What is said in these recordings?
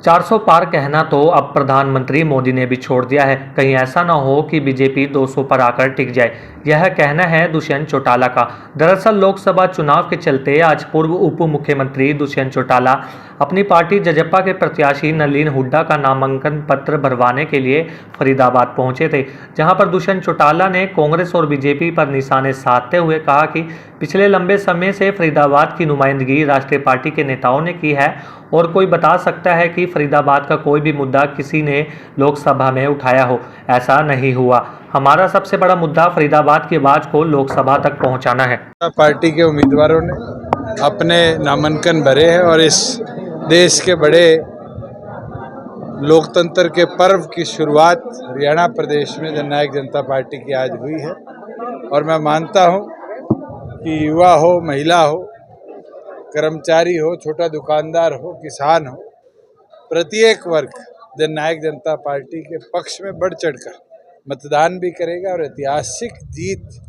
400 पार कहना तो अब प्रधानमंत्री मोदी ने भी छोड़ दिया है। कहीं ऐसा ना हो कि बीजेपी 200 पर आकर टिक जाए, यह कहना है दुष्यंत चौटाला का। दरअसल लोकसभा चुनाव के चलते आज पूर्व उप मुख्यमंत्री दुष्यंत चौटाला अपनी पार्टी जजपा के प्रत्याशी नलिन हुड्डा का नामांकन पत्र भरवाने के लिए फरीदाबाद पहुंचे थे, जहां पर दुष्यंत चौटाला ने कांग्रेस और बीजेपी पर निशाने साधते हुए कहा कि पिछले लंबे समय से फरीदाबाद की नुमाइंदगी राष्ट्रीय पार्टी के नेताओं ने की है और कोई बता सकता है कि फरीदाबाद का कोई भी मुद्दा किसी ने लोकसभा में उठाया हो। ऐसा नहीं हुआ। हमारा सबसे बड़ा मुद्दा फरीदाबाद की आवाज को लोकसभा तक पहुंचाना है। पार्टी के उम्मीदवारों ने अपने नामांकन भरे हैं और इस देश के बड़े लोकतंत्र के पर्व की शुरुआत हरियाणा प्रदेश में जननायक जनता पार्टी की आज हुई है। और मैं मानता हूं कि युवा हो, महिला हो, कर्मचारी हो, छोटा दुकानदार हो, किसान हो, प्रत्येक वर्ग जननायक जनता पार्टी के पक्ष में बढ़ चढ़कर मतदान भी करेगा और ऐतिहासिक जीत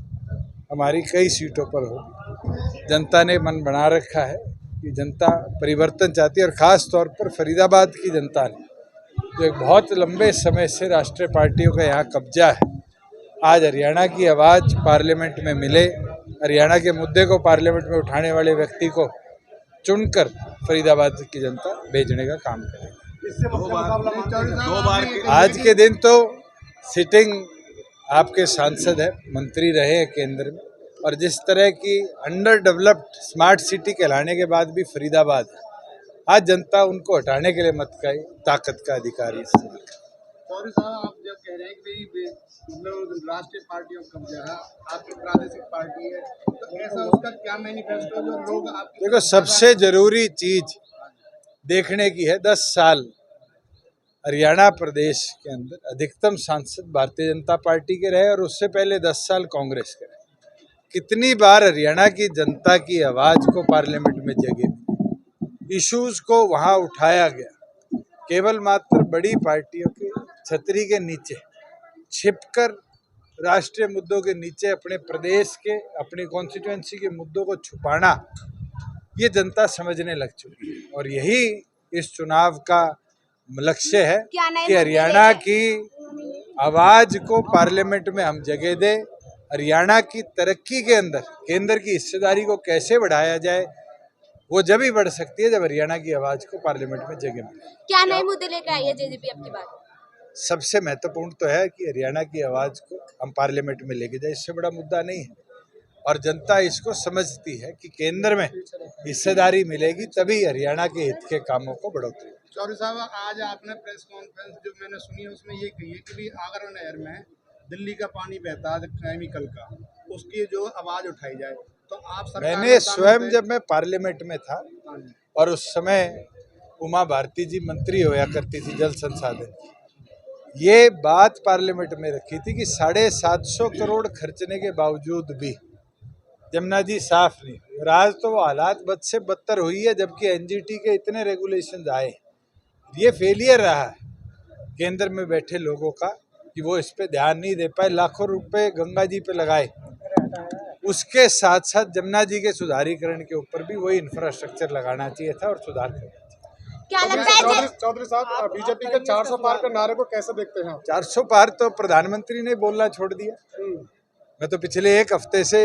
हमारी कई सीटों पर होगी। जनता ने मन बना रखा है कि जनता परिवर्तन चाहती है और ख़ास तौर पर फरीदाबाद की जनता ने जो एक बहुत लंबे समय से राष्ट्रीय पार्टियों का यहाँ कब्जा है, आज हरियाणा की आवाज़ पार्लियामेंट में मिले, हरियाणा के मुद्दे को पार्लियामेंट में उठाने वाले व्यक्ति को चुनकर फरीदाबाद की जनता भेजने का काम करेगी। आज के दिन तो सिटिंग आपके सांसद है, मंत्री रहे हैं केंद्र में, और जिस तरह की अंडर डेवलप्ड स्मार्ट सिटी कहलाने के बाद भी फरीदाबाद है, आज जनता उनको हटाने के लिए मत का ताकत का अधिकार इस्तेमाल करे। आप जब कह रहे हैं कि राष्ट्रीय पार्टियों का कब्जा है, आपकी प्रादेशिक पार्टी है, तो ऐसा उसका क्या मैनिफेस्टो जो लोग आपके देखो, सबसे जरूरी चीज देखने की है 10 साल हरियाणा प्रदेश के अंदर अधिकतम सांसद भारतीय जनता पार्टी के रहे और उससे पहले 10 साल कांग्रेस के रहे। कितनी बार हरियाणा की जनता की आवाज को पार्लियामेंट में जगह मिली, इश्यूज को वहां उठाया गया। केवल मात्र बड़ी पार्टियों की छतरी के नीचे छिपकर राष्ट्रीय मुद्दों के नीचे अपने प्रदेश के, अपनी कॉन्स्टिट्यूएंसी के मुद्दों को छुपाना, ये जनता समझने लग चुकी है। और यही इस चुनाव का लक्ष्य है कि हरियाणा की आवाज को पार्लियामेंट में हम जगह दें। हरियाणा की तरक्की के अंदर केंद्र की हिस्सेदारी को कैसे बढ़ाया जाए, वो जब ही बढ़ सकती है जब हरियाणा की आवाज को पार्लियामेंट में जगह मिले। क्या नए मुद्दे लेकर आई है जेजेपी अब की बात? सबसे महत्वपूर्ण तो है कि हरियाणा की आवाज को हम पार्लियामेंट में लेके जाए, इससे बड़ा मुद्दा नहीं है। और जनता इसको समझती है कि केंद्र में हिस्सेदारी मिलेगी तभी हरियाणा के हित के कामों को बढ़ोतरी। चौधरी साहब, आज आपने प्रेस कॉन्फ्रेंस जो मैंने सुनी है उसमें ये कही है कि आगरा नहर में दिल्ली का पानी बहता है केमिकल का, उसकी जो आवाज उठाई जाए, तो आप मैंने स्वयं, जब मैं पार्लियामेंट में था और उस समय उमा भारती जी मंत्री होया करती थी जल संसाधन, ये बात पार्लियामेंट में रखी थी कि 750 करोड़ खर्चने के बावजूद भी जमुना जी साफ नहीं हुई। और आज तो वो हालात बद से बदतर हुई है, जबकि एनजीटी के इतने रेगुलेशंस आए। ये फेलियर रहा है केंद्र में बैठे लोगों का कि वो इस पे ध्यान नहीं दे पाए। लाखों रुपए गंगा जी पे लगाए, उसके साथ साथ जमुना जी के सुधारीकरण के ऊपर भी वही इंफ्रास्ट्रक्चर लगाना चाहिए था और सुधार करना चाहिए। क्या लगता है चौधरी साहब, बीजेपी के 400 पार के नारे को कैसे देखते हैं? 400 पार तो प्रधानमंत्री ने बोलना छोड़ दिया। मैं तो पिछले एक हफ्ते से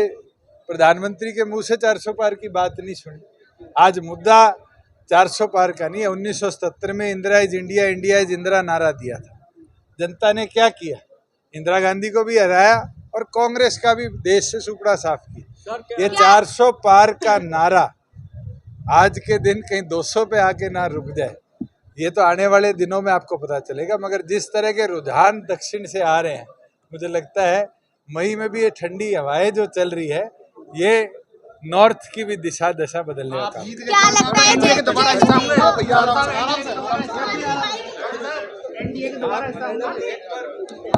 प्रधानमंत्री के मुंह से 400 पार की बात नहीं सुनी। आज मुद्दा 400 पार का नहीं है। 1977 में Indira is India, India is Indira नारा दिया था। जनता ने क्या किया? इंदिरा गांधी को भी हराया और कांग्रेस का भी देश से सुपड़ा साफ किया। ये 400 पार का नारा आज के दिन कहीं 200 पे आके ना रुक जाए, ये तो आने वाले दिनों में आपको पता चलेगा। मगर जिस तरह के रुझान दक्षिण से आ रहे हैं, मुझे लगता है मई में भी ये ठंडी हवाएं जो चल रही है, ये नॉर्थ की भी दिशा दशा बदलने का काम। क्या लगता है